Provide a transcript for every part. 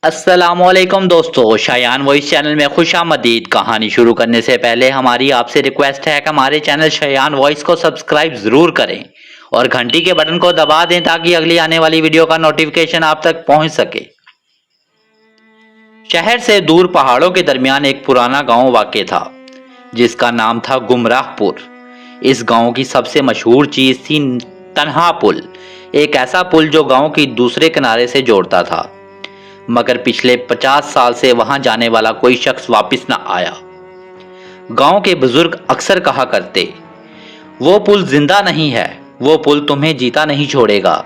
अस्सलाम वालेकुम दोस्तों, शायान वॉइस चैनल में खुश आमदीद। कहानी शुरू करने से पहले हमारी आपसे रिक्वेस्ट है कि हमारे चैनल शायान वॉइस को सब्सक्राइब ज़रूर करें और घंटी के बटन को दबा दें ताकि अगली आने वाली वीडियो का नोटिफिकेशन आप तक पहुंच सके। शहर से दूर पहाड़ों के दरमियान एक पुराना गांव वाक़ था जिसका नाम था गुमराहपुर। इस गांव की सबसे मशहूर चीज़ थी तन्हा पुल, एक ऐसा पुल जो गांव की दूसरे किनारे से जोड़ता था। मगर पिछले 50 साल से वहां जाने वाला कोई शख्स वापस न आया। गांव के बुजुर्ग अक्सर कहा करते, वो पुल जिंदा नहीं है, वो पुल तुम्हें जीता नहीं छोड़ेगा।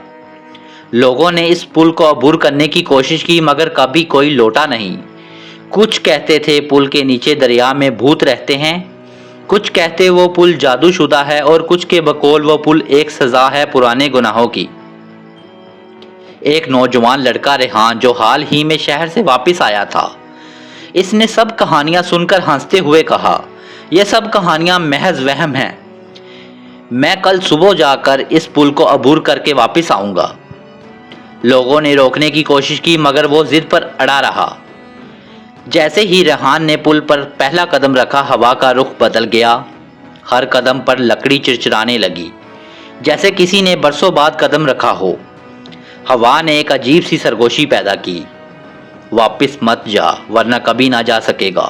लोगों ने इस पुल को अबूर करने की कोशिश की मगर कभी कोई लौटा नहीं। कुछ कहते थे पुल के नीचे दरिया में भूत रहते हैं, कुछ कहते वो पुल जादूशुदा है और कुछ के बकौल वो पुल एक सजा है पुराने गुनाहों की। एक नौजवान लड़का रेहान जो हाल ही में शहर से वापस आया था, इसने सब कहानियां सुनकर हंसते हुए कहा, यह सब कहानियां महज वहम हैं। मैं कल सुबह जाकर इस पुल को अबूर करके वापस आऊंगा। लोगों ने रोकने की कोशिश की मगर वो जिद पर अड़ा रहा। जैसे ही रेहान ने पुल पर पहला कदम रखा, हवा का रुख बदल गया। हर कदम पर लकड़ी चिरचिराने लगी, जैसे किसी ने बरसों बाद कदम रखा हो। हवा ने एक अजीब सी सरगोशी पैदा की, वापस मत जा वरना कभी ना जा सकेगा।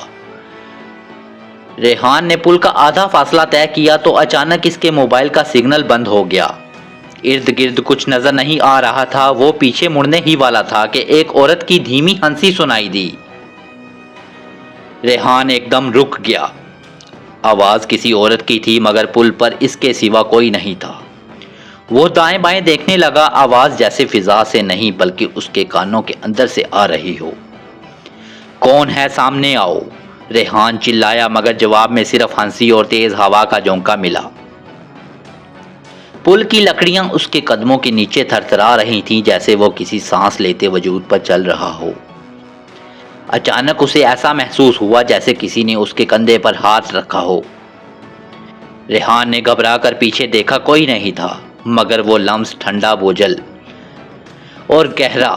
रेहान ने पुल का आधा फासला तय किया तो अचानक इसके मोबाइल का सिग्नल बंद हो गया। इर्द गिर्द कुछ नजर नहीं आ रहा था। वो पीछे मुड़ने ही वाला था कि एक औरत की धीमी हंसी सुनाई दी। रेहान एकदम रुक गया। आवाज किसी औरत की थी मगर पुल पर इसके सिवा कोई नहीं था। वो दाएं बाएं देखने लगा, आवाज जैसे फिजा से नहीं बल्कि उसके कानों के अंदर से आ रही हो। कौन है, सामने आओ, रेहान चिल्लाया मगर जवाब में सिर्फ हंसी और तेज हवा का झोंका मिला। पुल की लकड़ियां उसके कदमों के नीचे थरथरा रही थीं, जैसे वो किसी सांस लेते वजूद पर चल रहा हो। अचानक उसे ऐसा महसूस हुआ जैसे किसी ने उसके कंधे पर हाथ रखा हो। रेहान ने घबरा कर पीछे देखा, कोई नहीं था मगर वो लम्स ठंडा, बोझल और गहरा,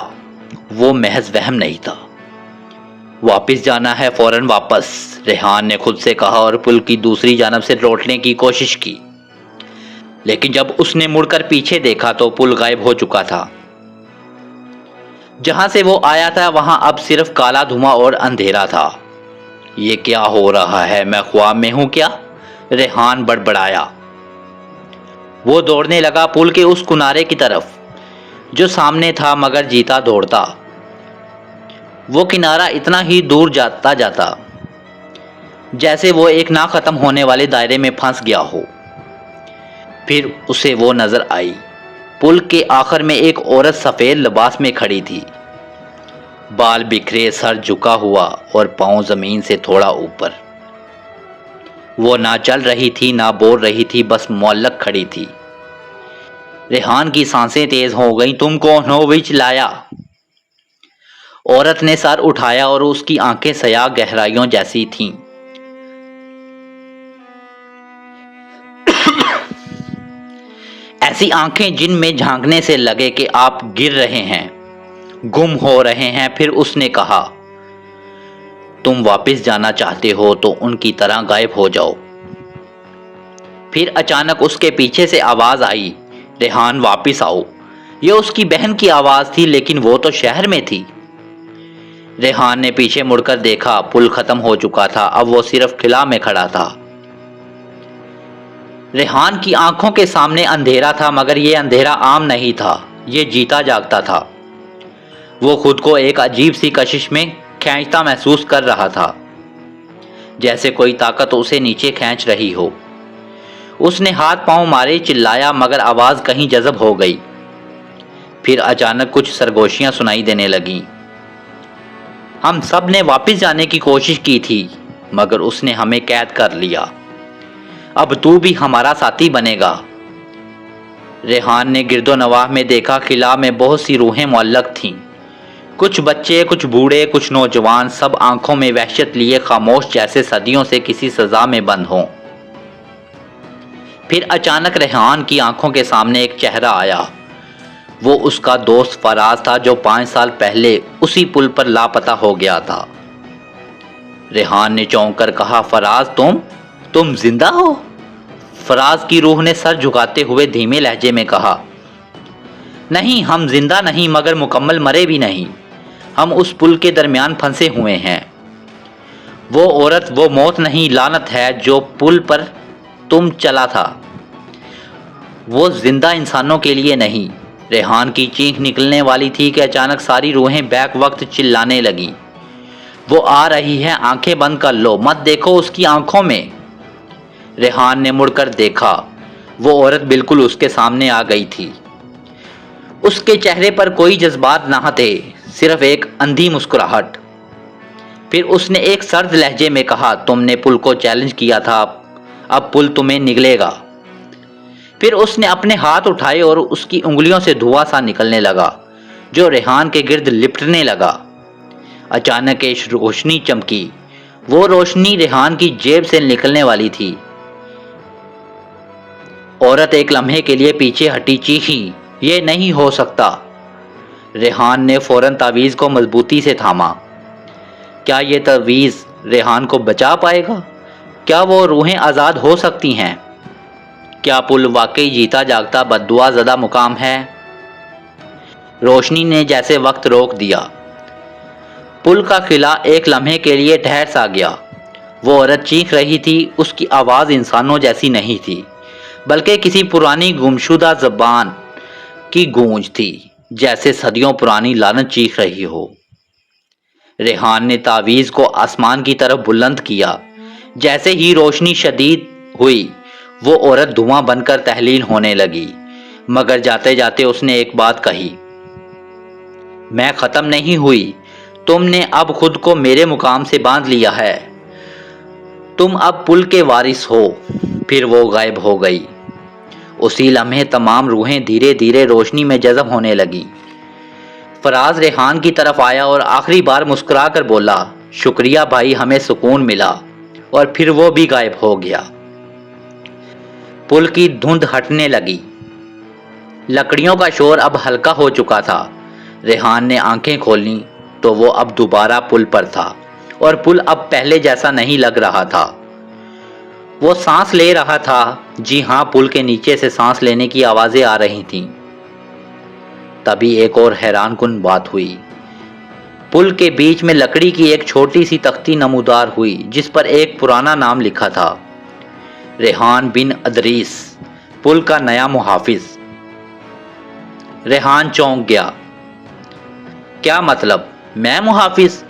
वो महज वहम नहीं था। वापस जाना है, फौरन वापस, रेहान ने खुद से कहा और पुल की दूसरी जानब से लौटने की कोशिश की। लेकिन जब उसने मुड़कर पीछे देखा तो पुल गायब हो चुका था। जहां से वो आया था वहां अब सिर्फ काला धुआं और अंधेरा था। ये क्या हो रहा है, मैं ख्वाब में हूं क्या? रेहान बड़बड़ाया। वो दौड़ने लगा पुल के उस किनारे की तरफ जो सामने था मगर जीता दौड़ता। वो किनारा इतना ही दूर जाता जाता जैसे वो एक ना खत्म होने वाले दायरे में फंस गया हो। फिर उसे वो नजर आई। पुल के आखिर में एक औरत सफ़ेद लिबास में खड़ी थी, बाल बिखरे, सर झुका हुआ और पाँव जमीन से थोड़ा ऊपर। वो ना चल रही थी ना बोल रही थी, बस मुअल्लक खड़ी थी। रेहान की सांसें तेज हो गईं। तुम कौन हो? भी चिल्लाया। औरत ने सर उठाया और उसकी आंखें सया गहराइयों जैसी थीं। ऐसी आंखें जिनमें झांकने से लगे कि आप गिर रहे हैं, गुम हो रहे हैं। फिर उसने कहा, तुम वापस जाना चाहते हो तो उनकी तरह गायब हो जाओ। फिर अचानक उसके पीछे से आवाज आई, रेहान वापस आओ। यह उसकी बहन की आवाज थी, लेकिन वो तो शहर में थी। रेहान ने पीछे मुड़कर देखा, पुल खत्म हो चुका था। अब वो सिर्फ किला में खड़ा था। रेहान की आंखों के सामने अंधेरा था मगर ये अंधेरा आम नहीं था, ये जीता जागता था। वो खुद को एक अजीब सी कशिश में खींचता महसूस कर रहा था, जैसे कोई ताकत उसे नीचे खींच रही हो। उसने हाथ पांव मारे, चिल्लाया मगर आवाज कहीं जज़ब हो गई। फिर अचानक कुछ सरगोशियां सुनाई देने लगीं। हम सब ने वापस जाने की कोशिश की थी मगर उसने हमें कैद कर लिया। अब तू भी हमारा साथी बनेगा। रेहान ने गिरदोनवाह में देखा। किला में बहुत सी रूहें मुअल्लक थीं, कुछ बच्चे, कुछ बूढ़े, कुछ नौजवान, सब आंखों में वहशत लिए खामोश, जैसे सदियों से किसी सजा में बंद हों। फिर अचानक रेहान की आंखों के सामने एक चेहरा आया। وہ اس کا دوست فراز تھا جو 5 سال پہلے اسی پل پر لاپتہ ہو گیا تھا۔ ریحان نے چونک کر کہا، فراز تم زندہ ہو؟ فراز کی روح نے سر جھکاتے ہوئے دھیمے لہجے میں کہا، نہیں، ہم زندہ نہیں مگر مکمل مرے بھی نہیں، ہم اس پل کے درمیان پھنسے ہوئے ہیں۔ وہ عورت، وہ موت نہیں، لعنت ہے جو پل پر تم چلا تھا، وہ زندہ انسانوں کے لیے نہیں۔ ریحان کی چینخ نکلنے والی تھی کہ اچانک ساری روحیں بیک وقت چلانے لگیں، وہ آ رہی ہے، آنکھیں بند کر لو، مت دیکھو اس کی آنکھوں میں۔ ریحان نے مڑ کر دیکھا، وہ عورت بالکل اس کے سامنے آ گئی تھی۔ اس کے چہرے پر کوئی جذبات نہ تھے، صرف ایک اندھی مسکراہٹ۔ پھر اس نے ایک سرد لہجے میں کہا، تم نے پل کو چیلنج کیا تھا، اب پل تمہیں نگلے گا۔ پھر اس نے اپنے ہاتھ اٹھائے اور اس کی انگلیوں سے دھواں سا نکلنے لگا جو ریحان کے گرد لپٹنے لگا۔ اچانک ایک روشنی چمکی، وہ روشنی ریحان کی جیب سے نکلنے والی تھی۔ عورت ایک لمحے کے لیے پیچھے ہٹی، چیخی، یہ نہیں ہو سکتا۔ ریحان نے فوراً تعویذ کو مضبوطی سے تھاما۔ کیا یہ تعویذ ریحان کو بچا پائے گا؟ کیا وہ روحیں آزاد ہو سکتی ہیں؟ کیا پل واقعی جیتا جاگتا بددعا زدہ مقام ہے؟ روشنی نے جیسے وقت روک دیا۔ پل کا قلعہ ایک لمحے کے لیے ٹھہر سا گیا۔ وہ عورت چیخ رہی تھی، اس کی آواز انسانوں جیسی نہیں تھی بلکہ کسی پرانی گمشدہ زبان کی گونج تھی، جیسے صدیوں پرانی لعنت چیخ رہی ہو۔ ریحان نے تعویذ کو آسمان کی طرف بلند کیا۔ جیسے ہی روشنی شدید ہوئی، وہ عورت دھواں بن کر تحلیل ہونے لگی، مگر جاتے جاتے اس نے ایک بات کہی، میں ختم نہیں ہوئی، تم نے اب خود کو میرے مقام سے باندھ لیا ہے، تم اب پل کے وارث ہو۔ پھر وہ غائب ہو گئی۔ اسی لمحے تمام روحیں دھیرے دھیرے روشنی میں جذب ہونے لگیں۔ فراز ریحان کی طرف آیا اور آخری بار مسکرا کر بولا، شکریہ بھائی، ہمیں سکون ملا، اور پھر وہ بھی غائب ہو گیا۔ پل کی دھند ہٹنے لگی، لکڑیوں کا شور اب ہلکا ہو چکا تھا۔ ریحان نے آنکھیں کھولیں تو وہ اب دوبارہ پل پر تھا، اور پل اب پہلے جیسا نہیں لگ رہا تھا۔ وہ سانس لے رہا تھا، جی ہاں، پل کے نیچے سے سانس لینے کی آوازیں آ رہی تھیں۔ تبھی ایک اور حیران کن بات ہوئی۔ پل کے بیچ میں لکڑی کی ایک چھوٹی سی تختی نمودار ہوئی جس پر ایک پرانا نام لکھا تھا، ریحان بن ادریس، پل کا نیا محافظ۔ ریحان چونک گیا، کیا مطلب، میں محافظ؟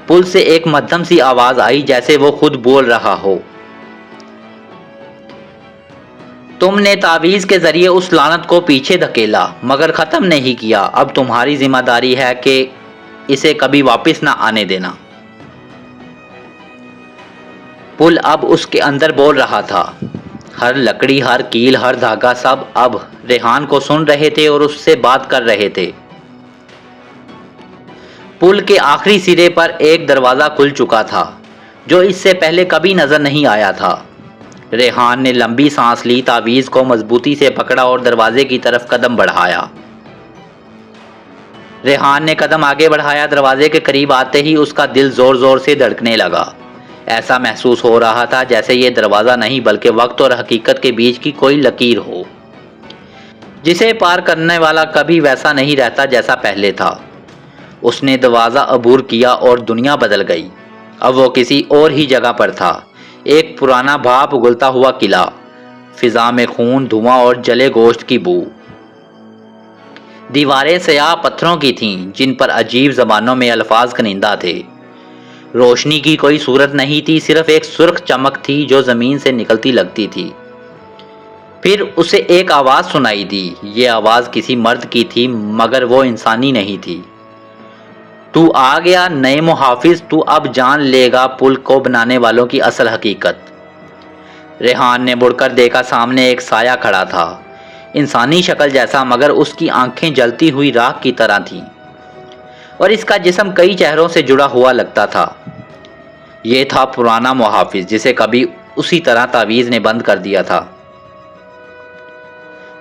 پل سے ایک مدھم سی آواز آئی جیسے وہ خود بول رہا ہو، تم نے تعویذ کے ذریعے اس لعنت کو پیچھے دھکیلا مگر ختم نہیں کیا، اب تمہاری ذمہ داری ہے کہ اسے کبھی واپس نہ آنے دینا۔ پل اب اس کے اندر بول رہا تھا، ہر لکڑی، ہر کیل، ہر دھاگا، سب اب ریحان کو سن رہے تھے اور اس سے بات کر رہے تھے۔ پل کے آخری سرے پر ایک دروازہ کھل چکا تھا جو اس سے پہلے کبھی نظر نہیں آیا تھا۔ ریحان نے لمبی سانس لی، تعویذ کو مضبوطی سے پکڑا اور دروازے کی طرف قدم بڑھایا۔ ریحان نے قدم آگے بڑھایا، دروازے کے قریب آتے ہی اس کا دل زور زور سے دھڑکنے لگا۔ ایسا محسوس ہو رہا تھا جیسے یہ دروازہ نہیں بلکہ وقت اور حقیقت کے بیچ کی کوئی لکیر ہو، جسے پار کرنے والا کبھی ویسا نہیں رہتا جیسا پہلے تھا۔ اس نے دروازہ عبور کیا اور دنیا بدل گئی۔ اب وہ کسی اور ہی جگہ پر تھا، ایک پرانا بھاپ اگلتا ہوا قلعہ، فضا میں خون، دھواں اور جلے گوشت کی بو۔ دیواریں سیاہ پتھروں کی تھیں جن پر عجیب زبانوں میں الفاظ کنندہ تھے۔ روشنی کی کوئی صورت نہیں تھی، صرف ایک سرخ چمک تھی جو زمین سے نکلتی لگتی تھی۔ پھر اسے ایک آواز سنائی دی، یہ آواز کسی مرد کی تھی مگر وہ انسانی نہیں تھی۔ تو آ گیا نئے محافظ، تو اب جان لے گا پل کو بنانے والوں کی اصل حقیقت۔ ریحان نے مڑ کر دیکھا، سامنے ایک سایہ کھڑا تھا، انسانی شکل جیسا مگر اس کی آنکھیں جلتی ہوئی راکھ کی طرح تھیں اور اس کا جسم کئی چہروں سے جڑا ہوا لگتا تھا۔ یہ تھا پرانا محافظ جسے کبھی اسی طرح تعویذ نے بند کر دیا تھا۔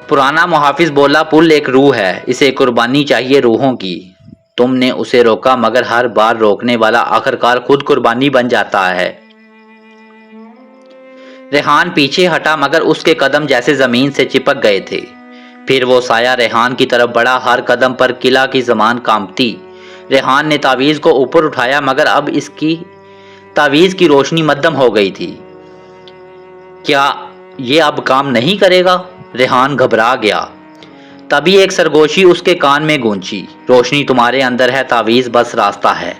पुराना मुहाफिज बोला, पुल एक रूह है, इसे कुर्बानी चाहिए रूहों की। तुमने उसे रोका, मगर हर बार रोकने वाला आखिरकार खुद कुर्बानी बन जाता है। रेहान पीछे हटा, मगर उसके कदम जैसे जमीन से चिपक गए थे। फिर वो साया रेहान की तरफ बढ़ा, हर कदम पर किला की जमान कांपती। रेहान ने तावीज़ को ऊपर उठाया, मगर अब इसकी तावीज़ की रोशनी मध्यम हो गई थी। क्या ये अब काम नहीं करेगा? रेहान घबरा गया। तभी एक सरगोशी उसके कान में गूंजी, रोशनी तुम्हारे अंदर है, तावीज़ बस रास्ता है।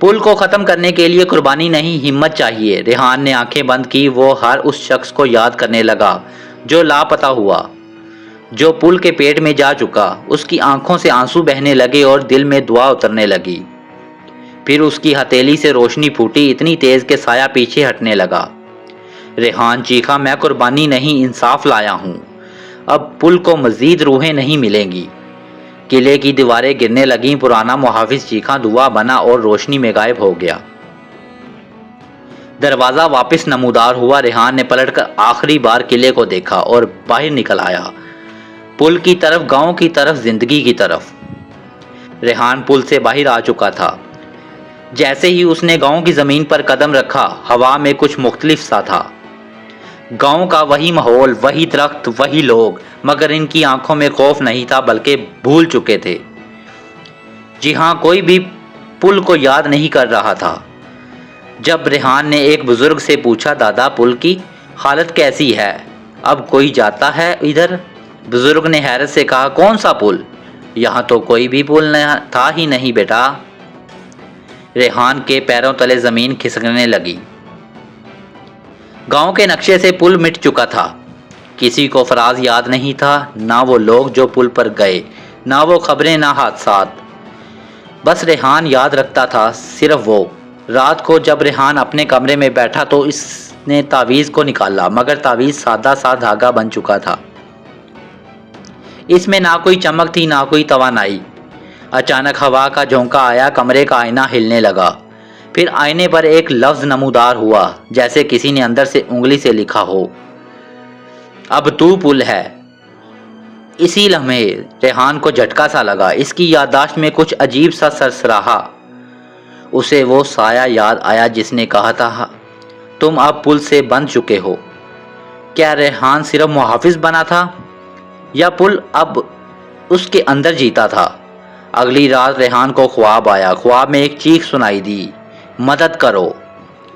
पुल को खत्म करने के लिए कुर्बानी नहीं, हिम्मत चाहिए। रेहान ने आंखें बंद की। वो हर उस शख्स को याद करने लगा जो लापता हुआ, जो पुल के पेट में जा चुका। उसकी आंखों से आंसू बहने लगे और दिल में दुआ उतरने लगी। फिर उसकी हथेली से रोशनी फूटी, इतनी तेज के साया पीछे हटने लगा। रेहान चीखा, मैं कुर्बानी नहीं, इंसाफ लाया हूं। अब पुल को मजीद रूहें नहीं मिलेंगी। किले की दीवारें गिरने लगीं। पुराना मुहाफिज चीखा धुआं बना और रोशनी में गायब हो गया। दरवाजा वापस नमूदार हुआ। रेहान ने पलटकर आखिरी बार किले को देखा और बाहर निकल आया, पुल की तरफ, गांव की तरफ, जिंदगी की तरफ। रेहान पुल से बाहर आ चुका था। जैसे ही उसने गांव की जमीन पर कदम रखा, हवा में कुछ मुख्तलिफ सा था। गांव का वही माहौल, वही दरख्त, वही लोग, मगर इनकी आंखों में खौफ नहीं था, बल्कि भूल चुके थे। जी हाँ, कोई भी पुल को याद नहीं कर रहा था। जब रेहान ने एक बुजुर्ग से पूछा, दादा पुल की हालत कैसी है, अब कोई जाता है इधर? बुजुर्ग ने हैरत से कहा, कौन सा पुल? यहाँ तो कोई भी पुल था ही नहीं बेटा। रेहान के पैरों तले जमीन खिसकने लगी। गांव के नक्शे से पुल मिट चुका था। किसी को फराज याद नहीं था, ना वो लोग जो पुल पर गए, ना वो खबरें, ना हादसात। बस रेहान याद रखता था, सिर्फ वो। रात को जब रेहान अपने कमरे में बैठा तो इसने तावीज़ को निकाला, मगर तावीज़ सादा सा धागा बन चुका था। इसमें ना कोई चमक थी, ना कोई तवानाई। अचानक हवा का झोंका आया, कमरे का आईना हिलने लगा। फिर आईने पर एक लफ्ज नमूदार हुआ, जैसे किसी ने अंदर से उंगली से लिखा हो, अब तू पुल है। इसी लम्हे रेहान को झटका सा लगा। इसकी याददाश्त में कुछ अजीब सा सरसराहा। उसे वो साया याद आया जिसने कहा था, तुम अब पुल से बन चुके हो। क्या रेहान सिर्फ मुहाफिज बना था, या पुल अब उसके अंदर जीता था? अगली रात रेहान को ख्वाब आया। ख्वाब में एक चीख सुनाई दी, मदद करो।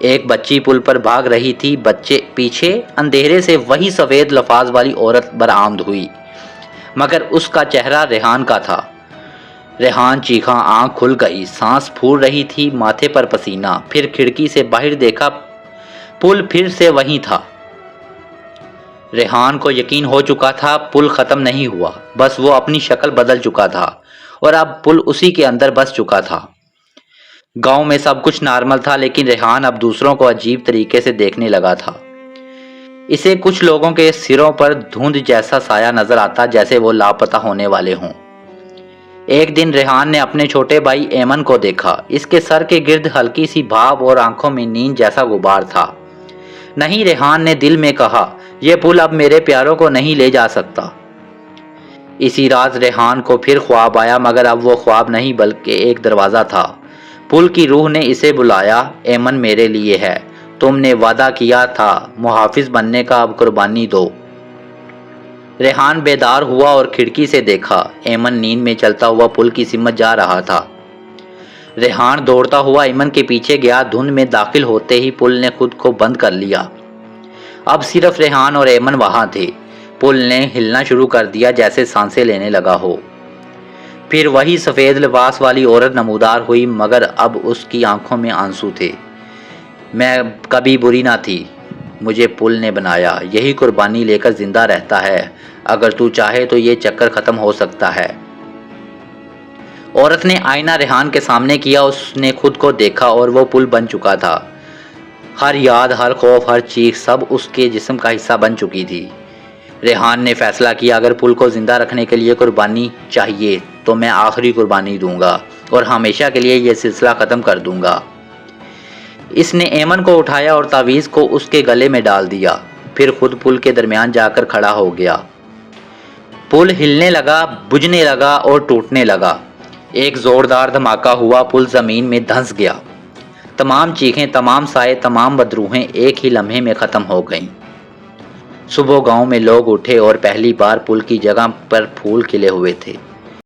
एक बच्ची पुल पर भाग रही थी। बच्चे पीछे अंधेरे से वही सफ़ेद लफाज वाली औरत बरामद हुई, मगर उसका चेहरा रेहान का था। रेहान चीखा, आंख खुल गई, सांस फूल रही थी, माथे पर पसीना। फिर खिड़की से बाहर देखा, पुल फिर से वहीं था। रेहान को यकीन हो चुका था, पुल ख़त्म नहीं हुआ, बस वो अपनी शक्ल बदल चुका था और अब पुल उसी के अंदर बस चुका था। गांव में सब कुछ नॉर्मल था, लेकिन रेहान अब दूसरों को अजीब तरीके से देखने लगा था। इसे कुछ लोगों के सिरों पर धुंध जैसा साया नजर आता, जैसे वो लापता होने वाले हों। एक दिन रेहान ने अपने छोटे भाई एमन को देखा। इसके सर के गिर्द हल्की सी भाप और आंखों में नींद जैसा गुबार था। नहीं, रेहान ने दिल में कहा, यह पुल अब मेरे प्यारों को नहीं ले जा सकता। इसी रात रेहान को फिर ख्वाब आया, मगर अब वो ख्वाब नहीं बल्कि एक दरवाज़ा था। पुल की रूह ने इसे बुलाया, एमन मेरे लिए है, तुमने वादा किया था मुहाफिज बनने का, अब कुर्बानी दो। रेहान बेदार हुआ और खिड़की से देखा। एमन नींद में चलता हुआ पुल की सिमत जा रहा था। रेहान दौड़ता हुआ एमन के पीछे गया। धुंध में दाखिल होते ही पुल ने खुद को बंद कर लिया। अब सिर्फ रेहान और एमन वहां थे। पुल ने हिलना शुरू कर दिया, जैसे सांसें लेने लगा हो। फिर वही सफ़ेद लिबास वाली औरत नमूदार हुई, मगर अब उसकी आंखों में आंसू थे। मैं कभी बुरी ना थी, मुझे पुल ने बनाया, यही कुर्बानी लेकर जिंदा रहता है। अगर तू चाहे तो ये चक्कर ख़त्म हो सकता है। औरत ने आईना रेहान के सामने किया। उसने खुद को देखा और वो पुल बन चुका था। हर याद, हर खौफ, हर चीख सब उसके जिस्म का हिस्सा बन चुकी थी। रेहान ने फैसला किया, अगर पुल को ज़िंदा रखने के लिए कुर्बानी चाहिए तो मैं आखिरी कुर्बानी दूंगा और हमेशा के लिए यह सिलसिला ख़त्म कर दूंगा। इसने एमन को उठाया और तावीज़ को उसके गले में डाल दिया। फिर खुद पुल के दरमियान जाकर खड़ा हो गया। पुल हिलने लगा, बुझने लगा और टूटने लगा। एक जोरदार धमाका हुआ, पुल जमीन में धंस गया। तमाम चीखें, तमाम साए, तमाम बदरूहें एक ही लम्हे में खत्म हो गईं। सुबह गांव में लोग उठे और पहली बार पुल की जगह पर फूल खिले हुए थे।